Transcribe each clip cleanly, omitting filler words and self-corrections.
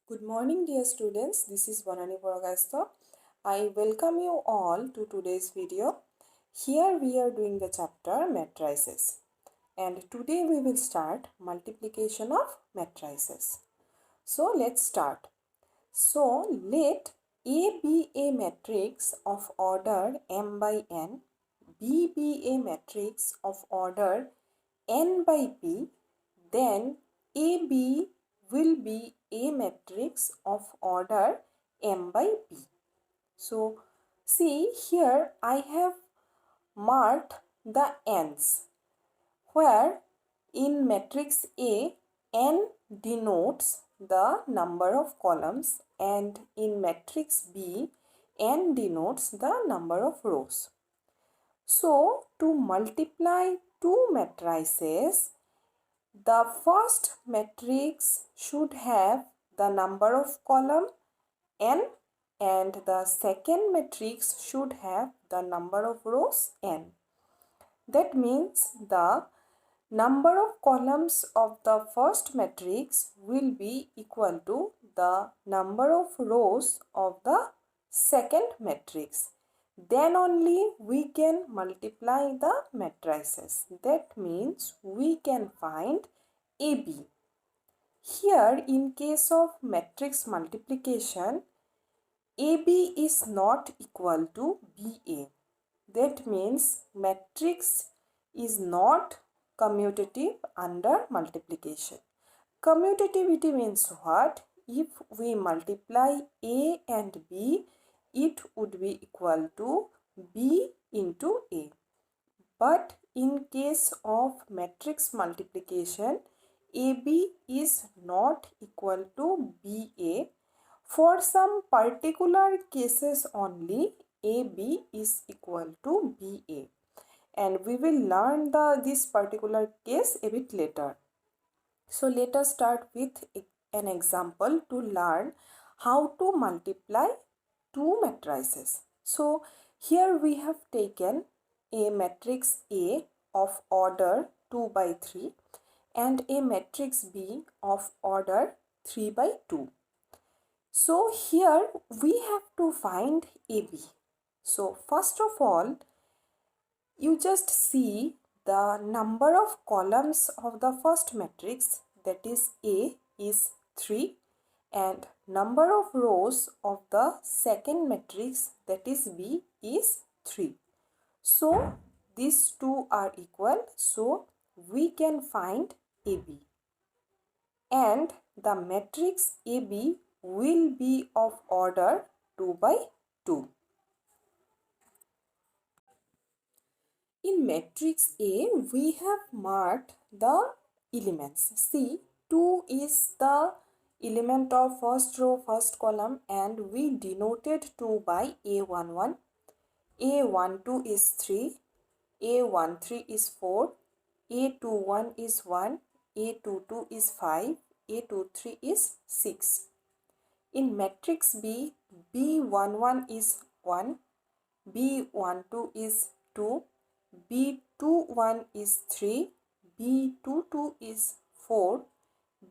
Good morning, dear students. This is Banani Boragasto. I welcome you all to today's video. Here we are doing the chapter matrices, and today we will start multiplication of matrices. So let's start. So let A be a matrix of order m by n, B be a matrix of order n by p, then AB will be a matrix of order m by p. So see here I have marked the n's, where in matrix A, n denotes the number of columns, and in matrix B, n denotes the number of rows. So to multiply two matrices, the first matrix should have the number of column n, and the second matrix should have the number of rows n. That means the number of columns of the first matrix will be equal to the number of rows of the second matrix. Then only we can multiply the matrices. That means we can find AB. Here in case of matrix multiplication, AB is not equal to BA. That means matrix is not commutative under multiplication. Commutativity means what? If we multiply A and B, it would be equal to B into A. But in case of matrix multiplication, AB is not equal to BA. For some particular cases only, AB is equal to BA. And we will learn this particular case a bit later. So let us start with an example to learn how to multiply two matrices. So here we have taken a matrix A of order 2 by 3 and a matrix B of order 3 by 2. So here we have to find AB. So first of all, you just see the number of columns of the first matrix, that is A, is 3, and number of rows of the second matrix, that is B, is 3. So these two are equal, so we can find AB. And the matrix AB will be of order 2 by 2. In matrix A, we have marked the elements. See, 2 is the element of first row, first column, and we denoted 2 by A11. A12 is 3, A13 is 4, A21 is 1, A22 is 5, A23 is 6. In matrix B, B11 is 1, B12 is 2, B21 is 3, B22 is 4,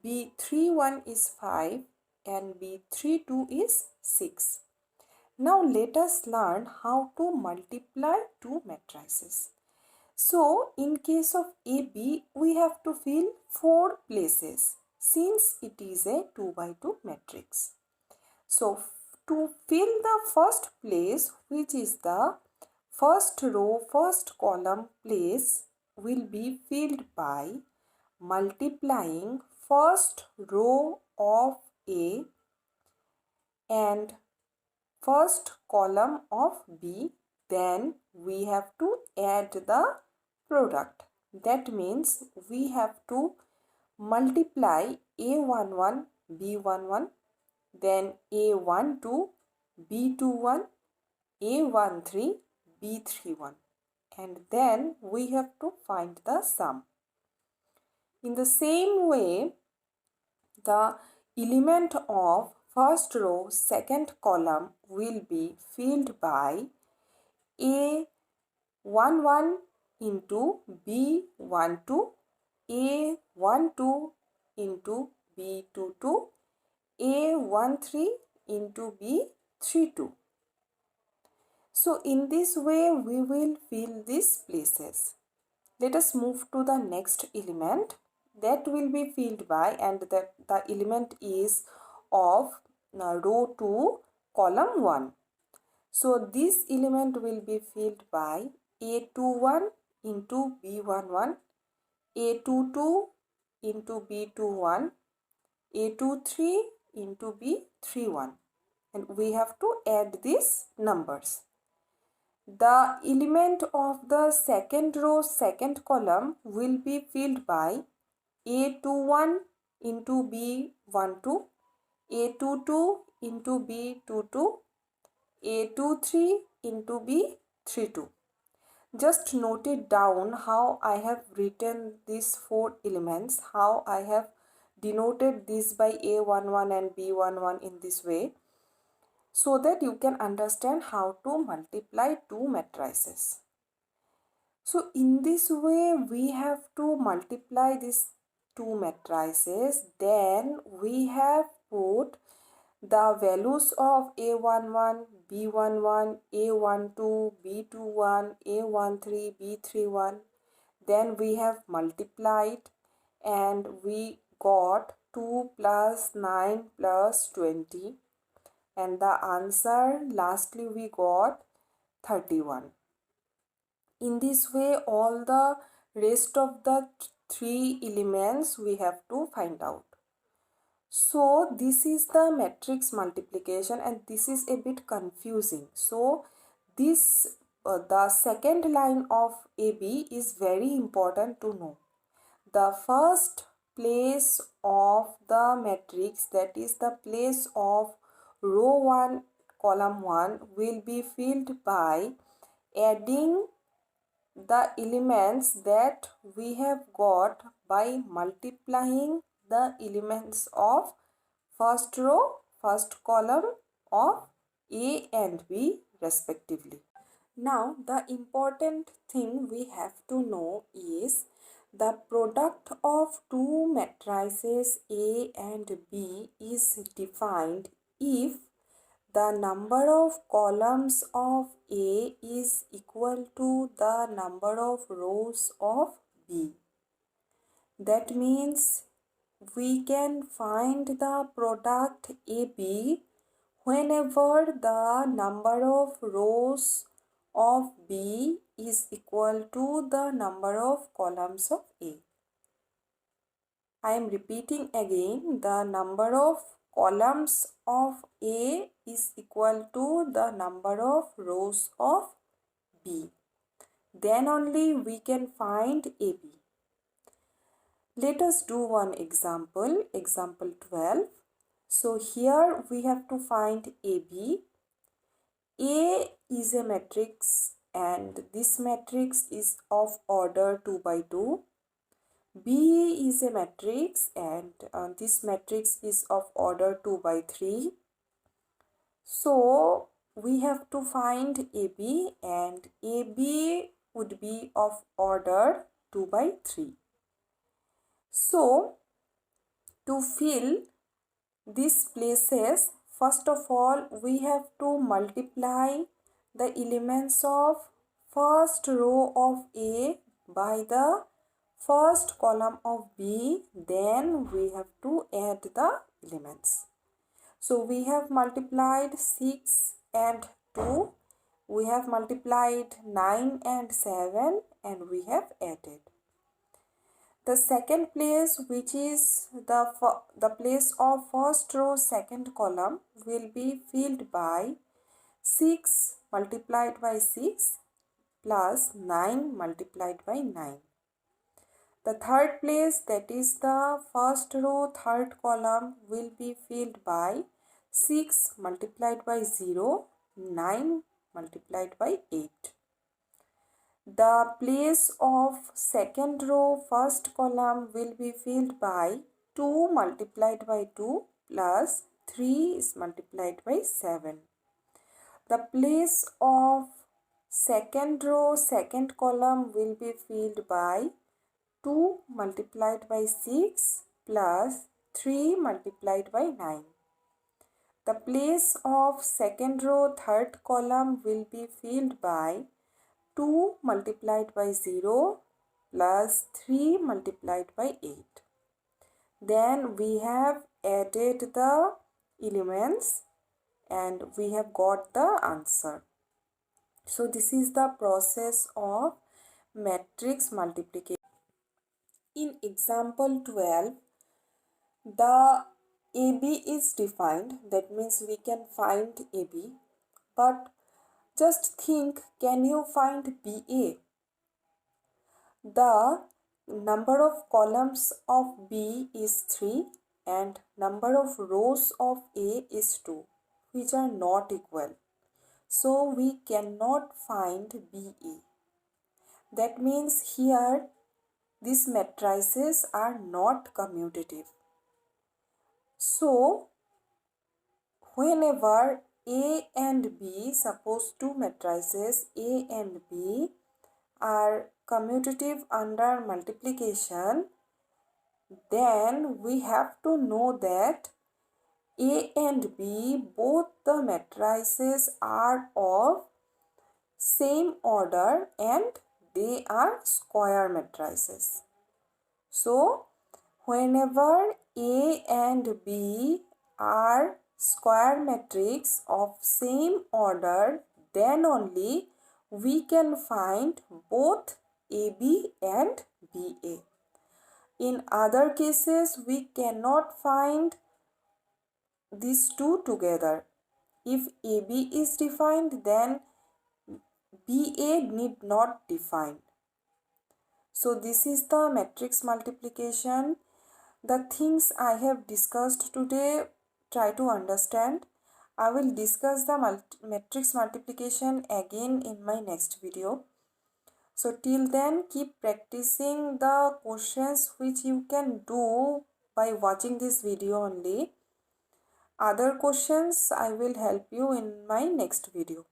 B31 is 5, and B32 is 6. Now let us learn how to multiply two matrices. So in case of AB, we have to fill 4 places since it is a 2 by 2 matrix. So to fill the first place, which is the first row, first column place, will be filled by multiplying first row of A and first column of B. Then we have to add the product. That means we have to multiply A11, B11, then A12, B21, A13, B31, and then we have to find the sum. In the same way, the element of first row, second column will be filled by A11 into B12, A12 into B22, A13 into B32. So in this way we will fill these places. Let us move to the next element that will be filled by, and the element is of row 2 column 1. So this element will be filled by A21 into B11, A22 into B21, A23 into B31, and we have to add these numbers. The element of the second row, second column will be filled by A21 into B12, A22 into B22, A23 into B32. Just note it down how I have written these 4 elements, how I have denoted this by A11 and B11 in this way, so that you can understand how to multiply two matrices. So in this way we have to multiply these two matrices. Then we have put the values of A11, B11, A12, B21, A13, B31. Then we have multiplied and we got 2 plus 9 plus 20. And the answer lastly we got 31. In this way all the rest of the 3 elements we have to find out. So this is the matrix multiplication, and this is a bit confusing. So this the second line of AB is very important to know. The first place of the matrix, that is the place of row 1 column 1, will be filled by adding the elements that we have got by multiplying the elements of first row, first column of A and B respectively. Now the important thing we have to know is the product of two matrices A and B is defined if the number of columns of A is equal to the number of rows of B. That means we can find the product AB whenever the number of rows of B is equal to the number of columns of A. I am repeating again, the number of columns of A is equal to the number of rows of B. Then only we can find AB. Let us do one example, example 12. So here we have to find AB. A is a matrix and this matrix is of order 2 by 2. B is a matrix and this matrix is of order 2 by 3. So we have to find AB, and AB would be of order 2 by 3. So to fill these places, first of all we have to multiply the elements of first row of A by the first column of B, then we have to add the elements. So we have multiplied 6 and 2, we have multiplied 9 and 7, and we have added. The second place, which is the place of first row second column, will be filled by 6 multiplied by 6 plus 9 multiplied by 9. The third place, that is the first row third column, will be filled by 6 multiplied by 0, 9 multiplied by 8. The place of second row first column will be filled by 2 multiplied by 2 plus 3 is multiplied by 7. The place of second row second column will be filled by 2 multiplied by 6 plus 3 multiplied by 9. The place of second row, third column will be filled by 2 multiplied by 0 plus 3 multiplied by 8. Then we have added the elements and we have got the answer. So this is the process of matrix multiplication. In example 12, the AB is defined, that means we can find AB, but just think, can you find BA? The number of columns of B is 3 and number of rows of A is 2, which are not equal. So we cannot find BA. That means here these matrices are not commutative. So whenever A and B, suppose two matrices A and B are commutative under multiplication, then we have to know that A and B, both the matrices are of same order and they are square matrices. So whenever A and B are square matrix of same order, then only we can find both AB and BA. In other cases, we cannot find these two together. If AB is defined, then BA need not define. So this is the matrix multiplication. The things I have discussed today, try to understand. I will discuss the matrix multiplication again in my next video. So till then, keep practicing the questions which you can do by watching this video only. Other questions I will help you in my next video.